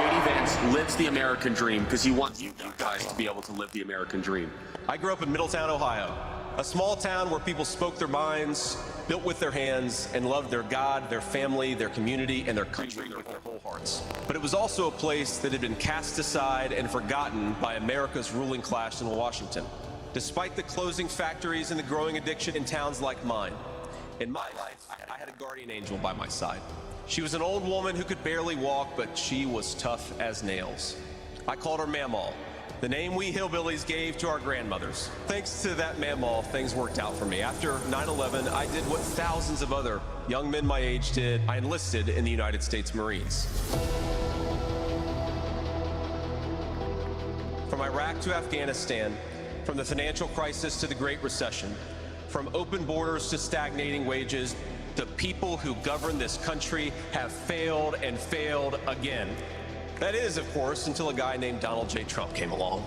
JD Vance lives the American dream because he wants you guys to be able to live the American dream. I grew up in Middletown, Ohio, a small town where people spoke their minds, built with their hands, and loved their God, their family, their community, and their country with their whole hearts. But it was also a place that had been cast aside and forgotten by America's ruling class in Washington. Despite the closing factories and the growing addiction in towns like mine, in my life, I had a guardian angel by my side. She was an old woman who could barely walk, but she was tough as nails. I called her Mamaw, the name we hillbillies gave to our grandmothers. Thanks to that Mamaw, things worked out for me. After 9/11, I did what thousands of other young men my age did. I enlisted in the United States Marines. From Iraq to Afghanistan, from the financial crisis to the Great Recession, from open borders to stagnating wages, the people who govern this country have failed and failed again. That is, of course, until a guy named Donald J. Trump came along.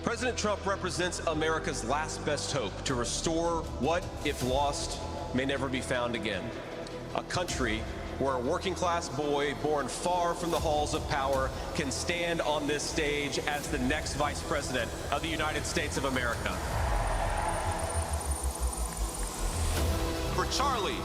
President Trump represents America's last best hope to restore what, if lost, may never be found again. A country where a working-class boy born far from the halls of power can stand on this stage as the next Vice President of the United States of America. For Charlie,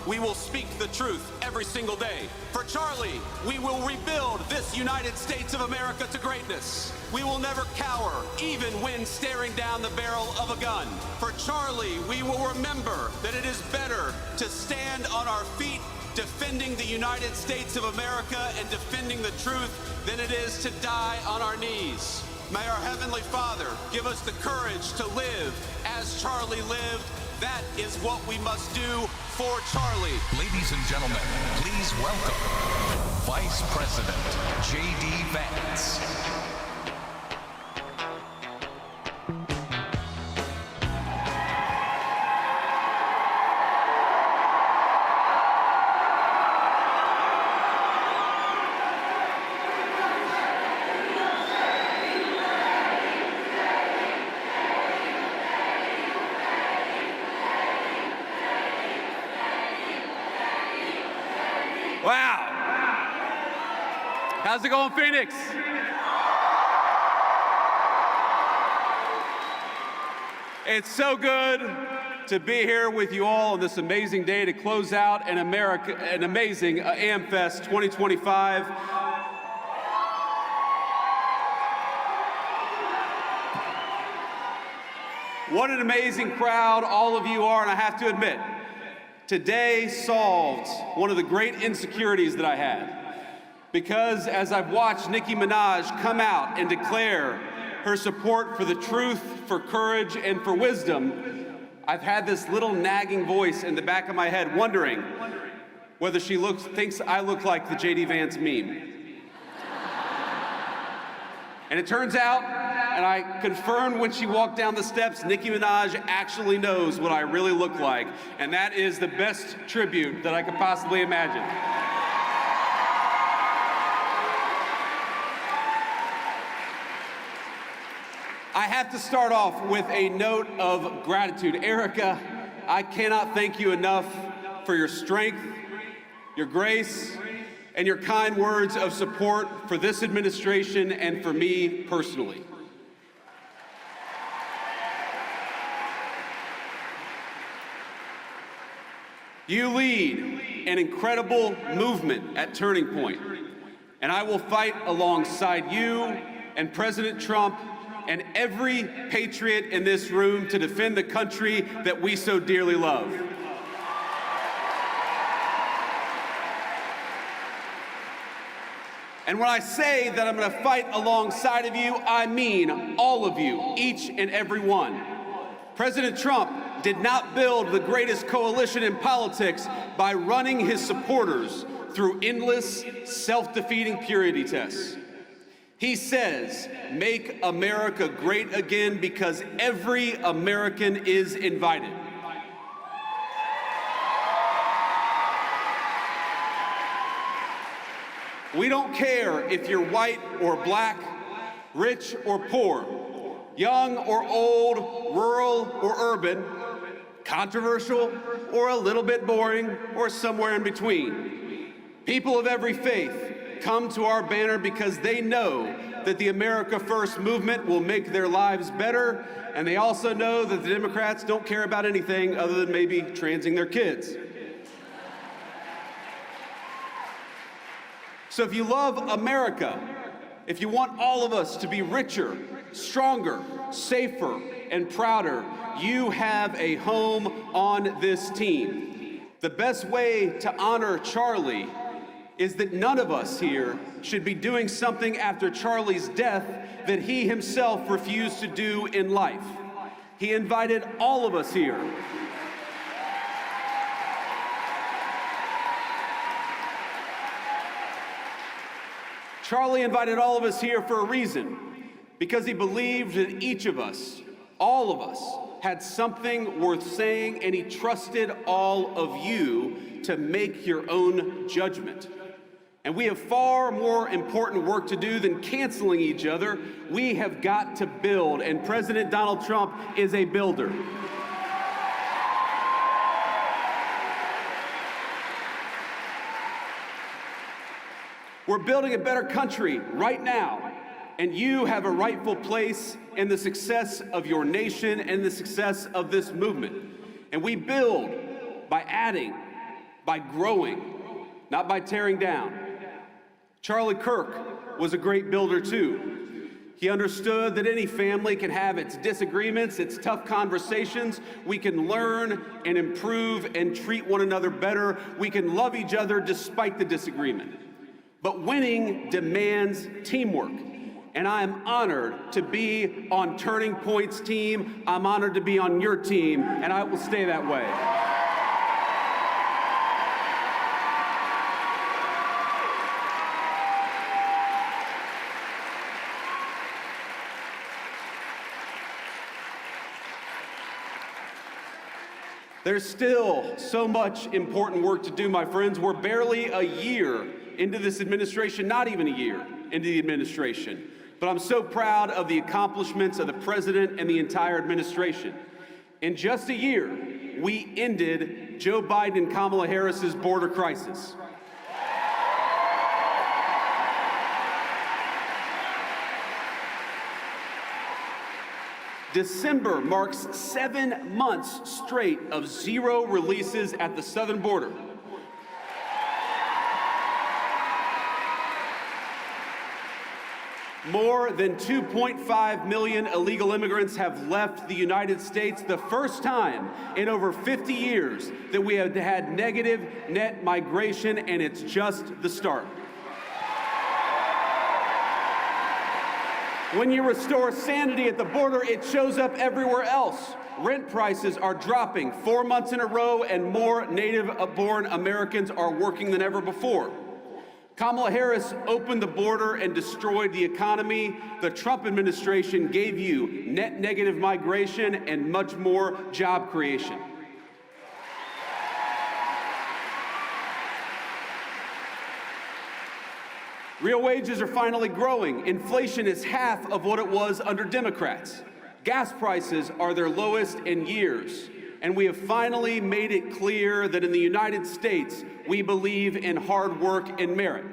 we will speak the truth every single day. For Charlie, we will rebuild this United States of America to greatness. We will never cower, even when staring down the barrel of a gun. For Charlie, we will remember that it is better to stand on our feet defending the United States of America and defending the truth than it is to die on our knees. May our Heavenly Father give us the courage to live as Charlie lived. That is what we must do for Charlie. Ladies and gentlemen, please welcome Vice President J.D. Vance. Wow. How's it going, Phoenix? It's so good to be here with you all on this amazing day to close out an amazing AmFest 2025. What an amazing crowd all of you are, and I have to admit, today solved one of the great insecurities that I had. Because as I've watched Nicki Minaj come out and declare her support for the truth, for courage, and for wisdom, I've had this little nagging voice in the back of my head wondering whether she thinks I look like the J.D. Vance meme. And it turns out, and I confirmed when she walked down the steps, Nicki Minaj actually knows what I really look like, and that is the best tribute that I could possibly imagine. I have to start off with a note of gratitude. Erica, I cannot thank you enough for your strength, your grace, and your kind words of support for this administration and for me personally. You lead an incredible movement at Turning Point, and I will fight alongside you and President Trump and every patriot in this room to defend the country that we so dearly love. And when I say that I'm going to fight alongside of you, I mean all of you, each and every one. President Trump did not build the greatest coalition in politics by running his supporters through endless, self-defeating purity tests. He says, "Make America great again," because every American is invited. We don't care if you're white or black, rich or poor, young or old, rural or urban, controversial or a little bit boring, or somewhere in between. People of every faith, come to our banner because they know that the America First movement will make their lives better, and they also know that the Democrats don't care about anything other than maybe transing their kids. So if you love America, if you want all of us to be richer, stronger, safer, and prouder, you have a home on this team. The best way to honor Charlie is that none of us here should be doing something after Charlie's death that he himself refused to do in life. He invited all of us here. Charlie invited all of us here for a reason, because he believed that each of us, all of us, had something worth saying, and he trusted all of you to make your own judgment. And we have far more important work to do than canceling each other. We have got to build, and President Donald Trump is a builder. We're building a better country right now, and you have a rightful place in the success of your nation and the success of this movement. And we build by adding, by growing, not by tearing down. Charlie Kirk was a great builder too. He understood that any family can have its disagreements, its tough conversations. We can learn and improve and treat one another better. We can love each other despite the disagreement. But winning demands teamwork. And I am honored to be on Turning Point's team. I'm honored to be on your team, and I will stay that way. There's still so much important work to do, my friends. We're barely a year into this administration, not even a year into the administration. But I'm so proud of the accomplishments of the president and the entire administration. In just a year, we ended Joe Biden and Kamala Harris's border crisis. December marks 7 months straight of zero releases at the southern border. More than 2.5 million illegal immigrants have left the United States, the first time in over 50 years that we have had negative net migration, and it's just the start. When you restore sanity at the border, it shows up everywhere else. Rent prices are dropping 4 months in a row, and more native-born Americans are working than ever before. Kamala Harris opened the border and destroyed the economy. The Trump administration gave you net negative migration and much more job creation. Real wages are finally growing. Inflation is half of what it was under Democrats. Gas prices are their lowest in years. And we have finally made it clear that in the United States, we believe in hard work and merit.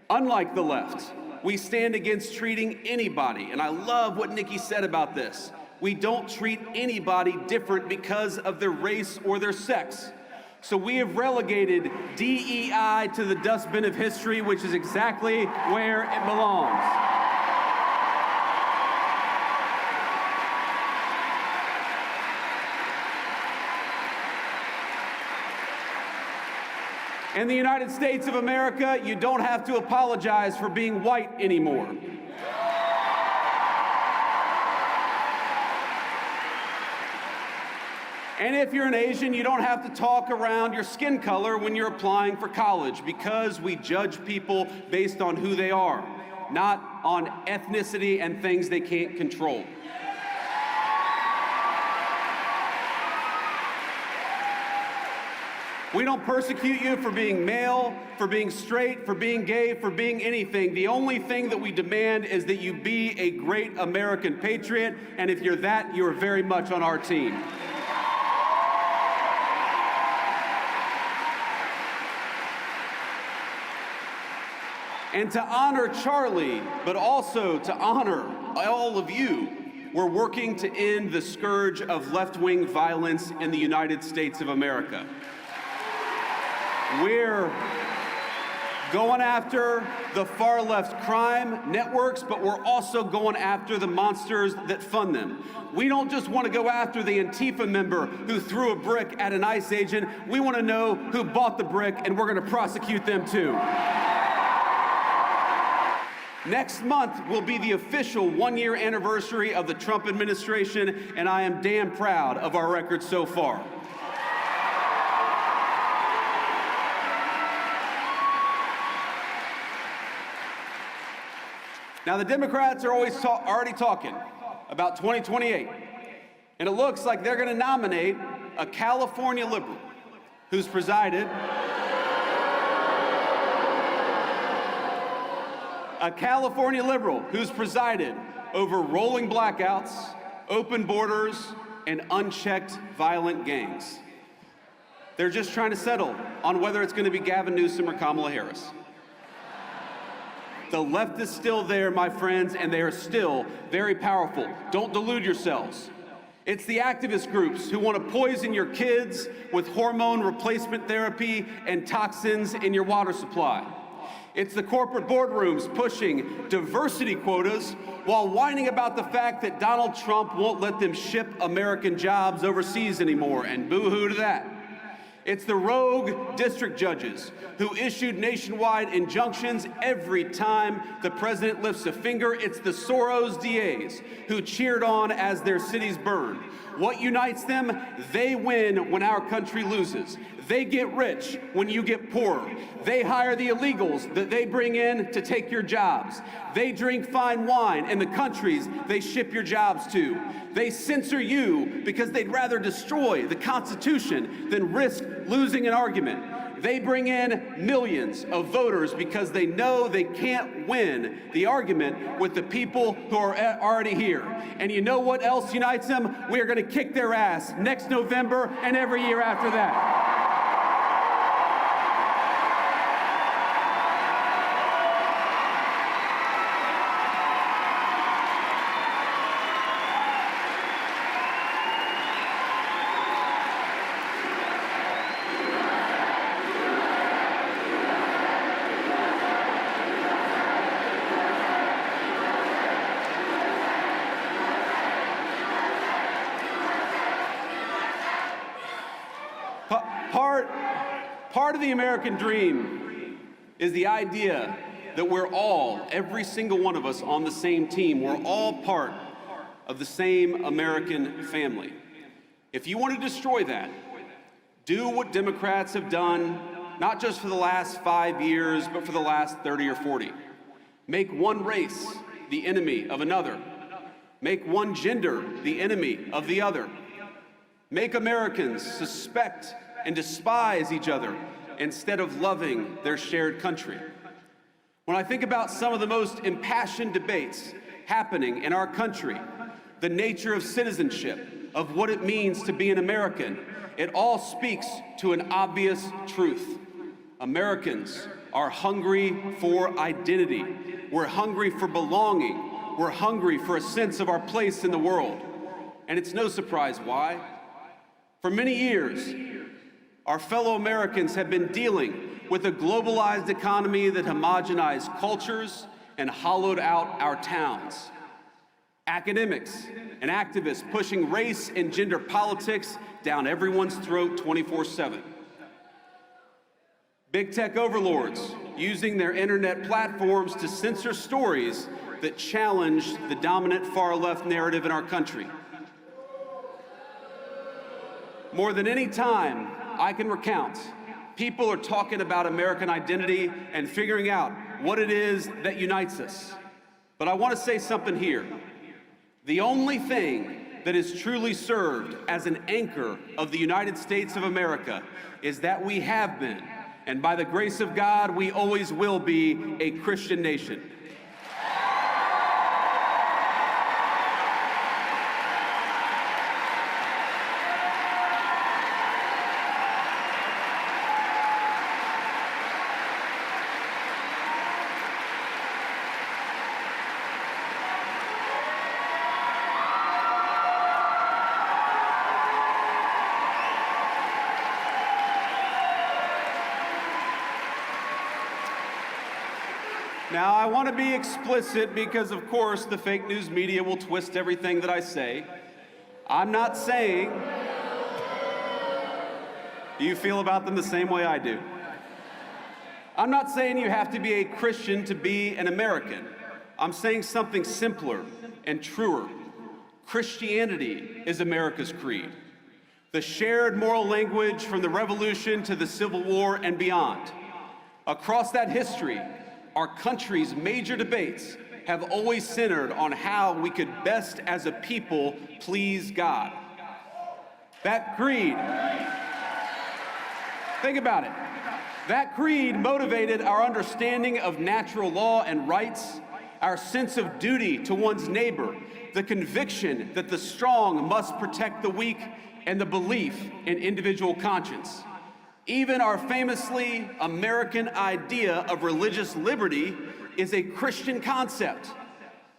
Unlike the left, we stand against treating anybody, and I love what Nikki said about this. We don't treat anybody different because of their race or their sex. So we have relegated DEI to the dustbin of history, which is exactly where it belongs. In the United States of America, you don't have to apologize for being white anymore. And if you're an Asian, you don't have to talk around your skin color when you're applying for college, because we judge people based on who they are, not on ethnicity and things they can't control. We don't persecute you for being male, for being straight, for being gay, for being anything. The only thing that we demand is that you be a great American patriot, and if you're that, you are very much on our team. And to honor Charlie, but also to honor all of you, we're working to end the scourge of left-wing violence in the United States of America. We're going after the far left crime networks, but we're also going after the monsters that fund them. We don't just want to go after the Antifa member who threw a brick at an ICE agent. We want to know who bought the brick, and we're going to prosecute them too. Next month will be the official one-year anniversary of the Trump administration, and I am damn proud of our record so far. Now, the Democrats are already talking about 2028, and it looks like they're going to nominate a California liberal who's presided over rolling blackouts, open borders, and unchecked violent gangs. They're just trying to settle on whether it's going to be Gavin Newsom or Kamala Harris. The left is still there, my friends, and they are still very powerful. Don't delude yourselves. It's the activist groups who want to poison your kids with hormone replacement therapy and toxins in your water supply. It's the corporate boardrooms pushing diversity quotas while whining about the fact that Donald Trump won't let them ship American jobs overseas anymore, and boo-hoo to that. It's the rogue district judges who issued nationwide injunctions every time the president lifts a finger. It's the Soros DAs who cheered on as their cities burned. What unites them? They win when our country loses. They get rich when you get poorer. They hire the illegals that they bring in to take your jobs. They drink fine wine in the countries they ship your jobs to. They censor you because they'd rather destroy the Constitution than risk losing an argument. They bring in millions of voters because they know they can't win the argument with the people who are already here. And you know what else unites them? We are going to kick their ass next November and every year after that. Part of the American dream is the idea that we're all, every single one of us, on the same team. We're all part of the same American family. If you want to destroy that, do what Democrats have done, not just for the last 5 years, but for the last 30 or 40. Make one race the enemy of another. Make one gender the enemy of the other. Make Americans suspect and despise each other instead of loving their shared country. When I think about some of the most impassioned debates happening in our country, the nature of citizenship, of what it means to be an American, it all speaks to an obvious truth. Americans are hungry for identity. We're hungry for belonging. We're hungry for a sense of our place in the world. And it's no surprise why. For many years, our fellow Americans have been dealing with a globalized economy that homogenized cultures and hollowed out our towns. Academics and activists pushing race and gender politics down everyone's throat 24/7. Big tech overlords using their internet platforms to censor stories that challenge the dominant far-left narrative in our country. More than any time I can recount, people are talking about American identity and figuring out what it is that unites us. But I want to say something here. The only thing that is truly served as an anchor of the United States of America is that we have been, and by the grace of God, we always will be, a Christian nation. Now, I want to be explicit because, of course, the fake news media will twist everything that I say. I'm not saying... Do you feel about them the same way I do? I'm not saying you have to be a Christian to be an American. I'm saying something simpler and truer. Christianity is America's creed. The shared moral language from the Revolution to the Civil War and beyond. Across that history, our country's major debates have always centered on how we could best as a people please God. That creed, think about it. That creed motivated our understanding of natural law and rights, our sense of duty to one's neighbor, the conviction that the strong must protect the weak, and the belief in individual conscience. Even our famously American idea of religious liberty is a Christian concept.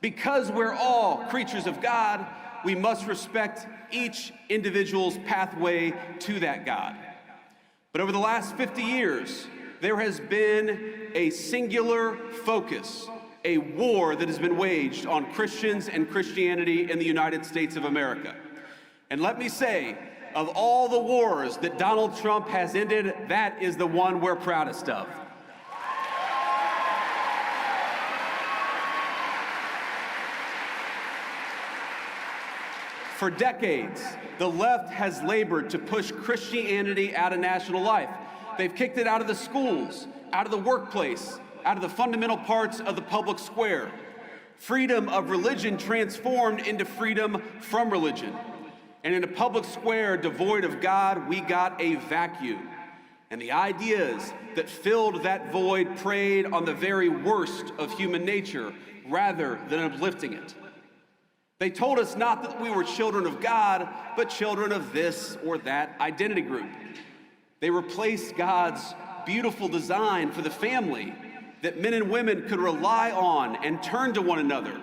Because we're all creatures of God, we must respect each individual's pathway to that God. But over the last 50 years, there has been a singular focus, a war that has been waged on Christians and Christianity in the United States of America. And let me say, of all the wars that Donald Trump has ended, that is the one we're proudest of. For decades, the left has labored to push Christianity out of national life. They've kicked it out of the schools, out of the workplace, out of the fundamental parts of the public square. Freedom of religion transformed into freedom from religion. And in a public square devoid of God, we got a vacuum. And the ideas that filled that void preyed on the very worst of human nature rather than uplifting it. They told us not that we were children of God, but children of this or that identity group. They replaced God's beautiful design for the family that men and women could rely on and turn to one another,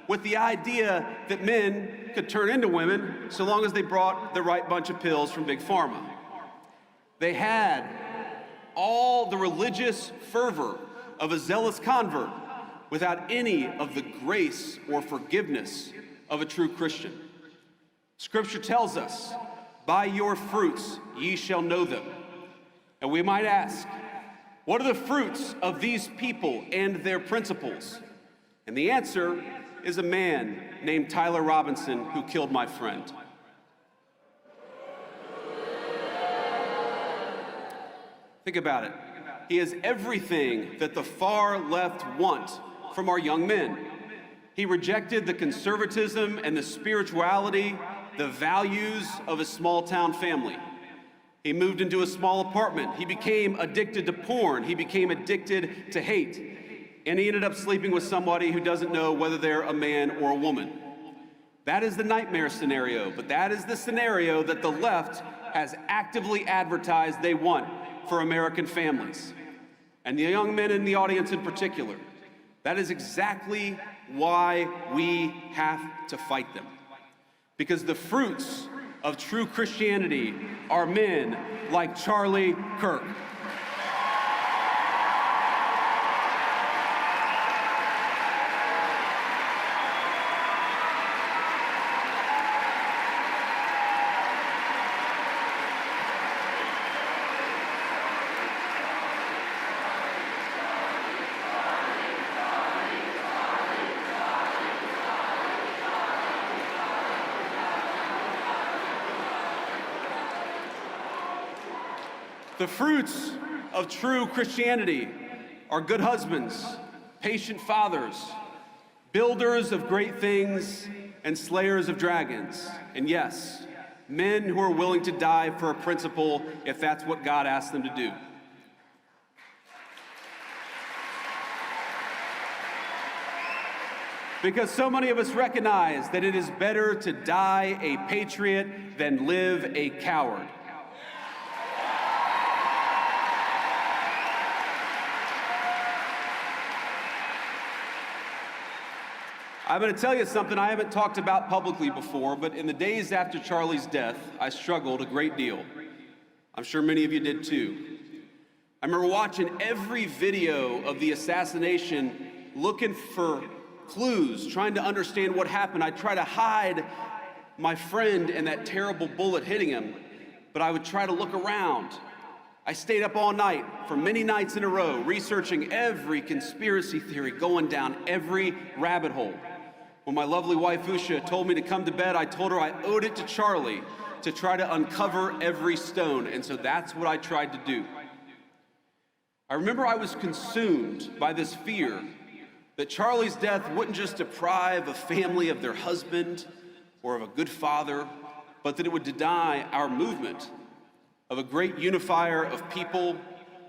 with the idea that men could turn into women so long as they brought the right bunch of pills from Big Pharma. They had all the religious fervor of a zealous convert without any of the grace or forgiveness of a true Christian. Scripture tells us, by your fruits ye shall know them. And we might ask, what are the fruits of these people and their principles? And the answer is a man named Tyler Robinson who killed my friend. Think about it. He has everything that the far left want from our young men. He rejected the conservatism and the spirituality, the values of a small town family. He moved into a small apartment. He became addicted to porn. He became addicted to hate. And he ended up sleeping with somebody who doesn't know whether they're a man or a woman. That is the nightmare scenario, but that is the scenario that the left has actively advertised they want for American families. And the young men in the audience in particular, that is exactly why we have to fight them. Because the fruits of true Christianity are men like Charlie Kirk. The fruits of true Christianity are good husbands, patient fathers, builders of great things, and slayers of dragons. And yes, men who are willing to die for a principle if that's what God asks them to do. Because so many of us recognize that it is better to die a patriot than live a coward. I'm going to tell you something I haven't talked about publicly before, but in the days after Charlie's death, I struggled a great deal. I'm sure many of you did too. I remember watching every video of the assassination looking for clues, trying to understand what happened. I'd try to hide my friend and that terrible bullet hitting him, but I would try to look around. I stayed up all night for many nights in a row, researching every conspiracy theory, going down every rabbit hole. When my lovely wife Usha told me to come to bed, I told her I owed it to Charlie to try to uncover every stone, and so that's what I tried to do. I remember I was consumed by this fear that Charlie's death wouldn't just deprive a family of their husband or of a good father, but that it would deny our movement of a great unifier of people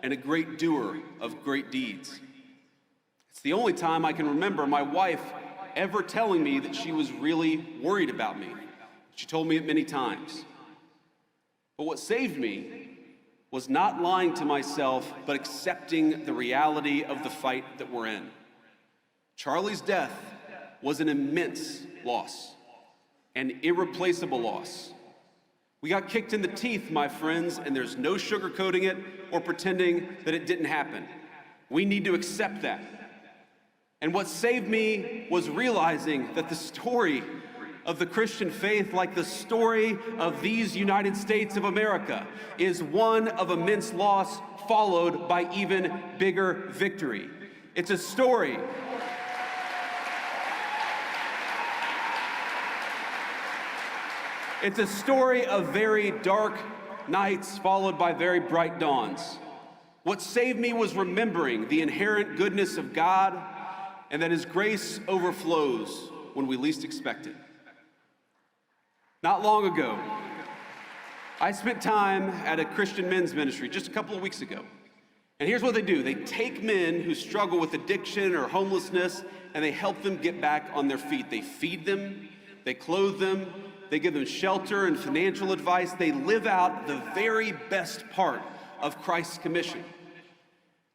and a great doer of great deeds. It's the only time I can remember my wife ever telling me that she was really worried about me. She told me it many times. But what saved me was not lying to myself, but accepting the reality of the fight that we're in. Charlie's death was an immense loss, an irreplaceable loss. We got kicked in the teeth, my friends, and there's no sugarcoating it or pretending that it didn't happen. We need to accept that. And what saved me was realizing that the story of the Christian faith, like the story of these United States of America, is one of immense loss followed by even bigger victory. It's a story. It's a story of very dark nights followed by very bright dawns. What saved me was remembering the inherent goodness of God and that His grace overflows when we least expect it. Not long ago, I spent time at a Christian men's ministry just a couple of weeks ago. And here's what they do. They take men who struggle with addiction or homelessness and they help them get back on their feet. They feed them, they clothe them, they give them shelter and financial advice. They live out the very best part of Christ's commission.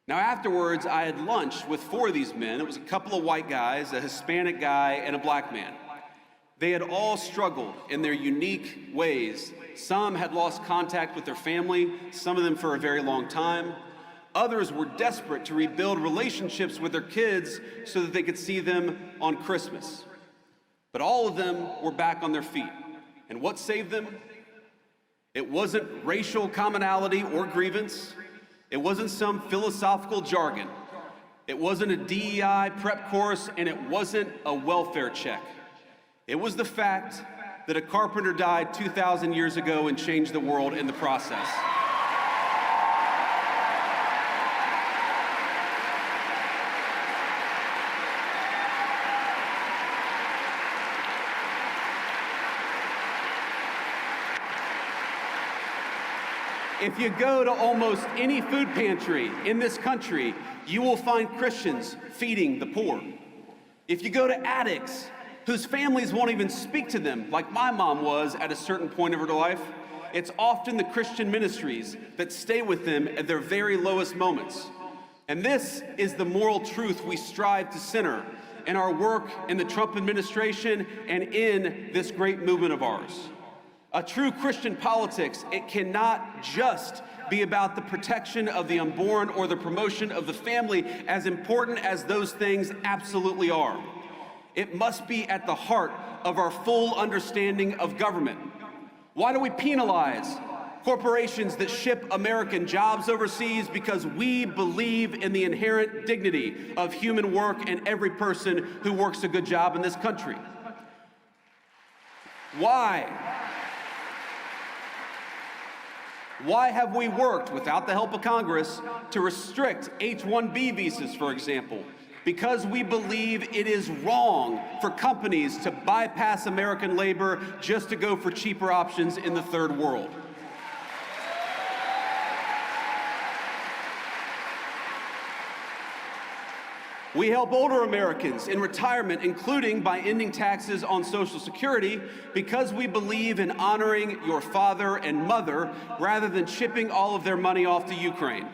Now afterwards, I had lunch with 4 of these men. It was a couple of white guys, a Hispanic guy, and a black man. They had all struggled in their unique ways. Some had lost contact with their family, some of them for a very long time. Others were desperate to rebuild relationships with their kids so that they could see them on Christmas. But all of them were back on their feet. And what saved them? It wasn't racial commonality or grievance. It wasn't some philosophical jargon. It wasn't a DEI prep course, and it wasn't a welfare check. It was the fact that a carpenter died 2,000 years ago and changed the world in the process. If you go to almost any food pantry in this country, you will find Christians feeding the poor. If you go to addicts whose families won't even speak to them, like my mom was at a certain point of her life, it's often the Christian ministries that stay with them at their very lowest moments. And this is the moral truth we strive to center in our work in the Trump administration and in this great movement of ours. A true Christian politics, it cannot just be about the protection of the unborn or the promotion of the family, as important as those things absolutely are. It must be at the heart of our full understanding of government. Why do we penalize corporations that ship American jobs overseas? Because we believe in the inherent dignity of human work and every person who works a good job in this country. Why have we worked, without the help of Congress, to restrict H-1B visas, for example? Because we believe it is wrong for companies to bypass American labor just to go for cheaper options in the third world. We help older Americans in retirement, including by ending taxes on Social Security, because we believe in honoring your father and mother rather than shipping all of their money off to Ukraine.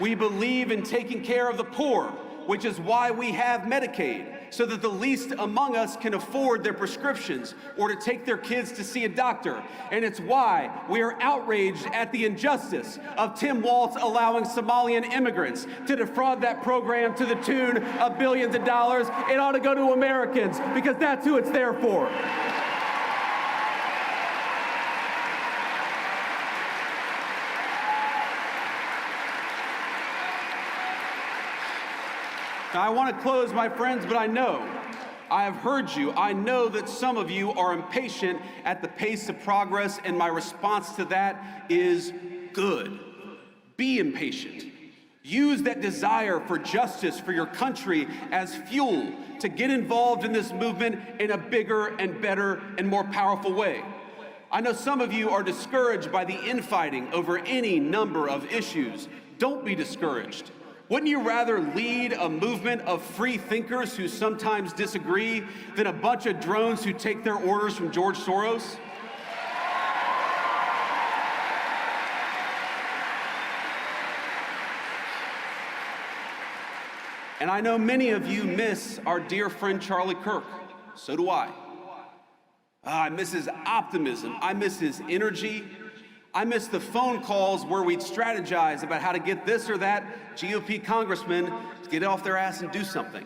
We believe in taking care of the poor, which is why we have Medicaid, so that the least among us can afford their prescriptions or to take their kids to see a doctor. And it's why we are outraged at the injustice of Tim Walz allowing Somalian immigrants to defraud that program to the tune of billions of dollars. It ought to go to Americans because that's who it's there for. Now, I want to close, my friends, but I have heard you. I know that some of you are impatient at the pace of progress, and my response to that is good. Be impatient. Use that desire for justice for your country as fuel to get involved in this movement in a bigger and better and more powerful way. I know some of you are discouraged by the infighting over any number of issues. Don't be discouraged. Wouldn't you rather lead a movement of free thinkers who sometimes disagree than a bunch of drones who take their orders from George Soros? And I know many of you miss our dear friend Charlie Kirk. So do I. I miss his optimism. I miss his energy. I miss the phone calls where we'd strategize about how to get this or that GOP congressman to get off their ass and do something.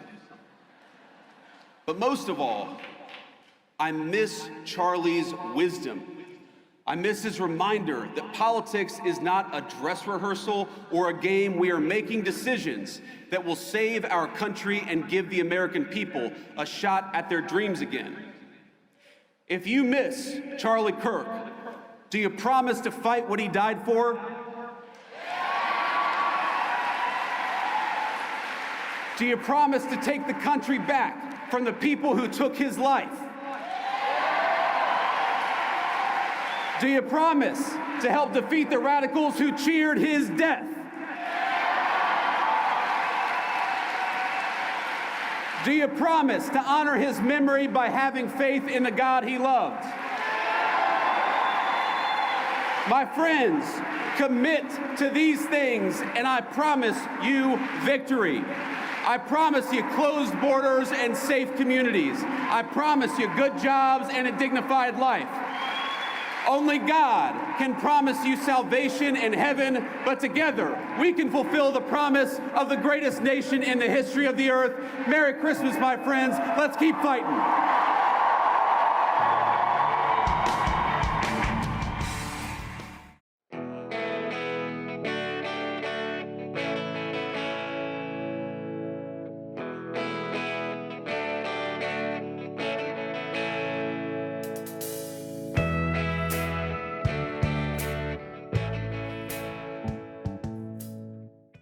But most of all, I miss Charlie's wisdom. I miss his reminder that politics is not a dress rehearsal or a game. We are making decisions that will save our country and give the American people a shot at their dreams again. If you miss Charlie Kirk, do you promise to fight what he died for? Do you promise to take the country back from the people who took his life? Do you promise to help defeat the radicals who cheered his death? Do you promise to honor his memory by having faith in the God he loved? My friends, commit to these things, and I promise you victory. I promise you closed borders and safe communities. I promise you good jobs and a dignified life. Only God can promise you salvation in heaven, but together we can fulfill the promise of the greatest nation in the history of the earth. Merry Christmas, my friends. Let's keep fighting.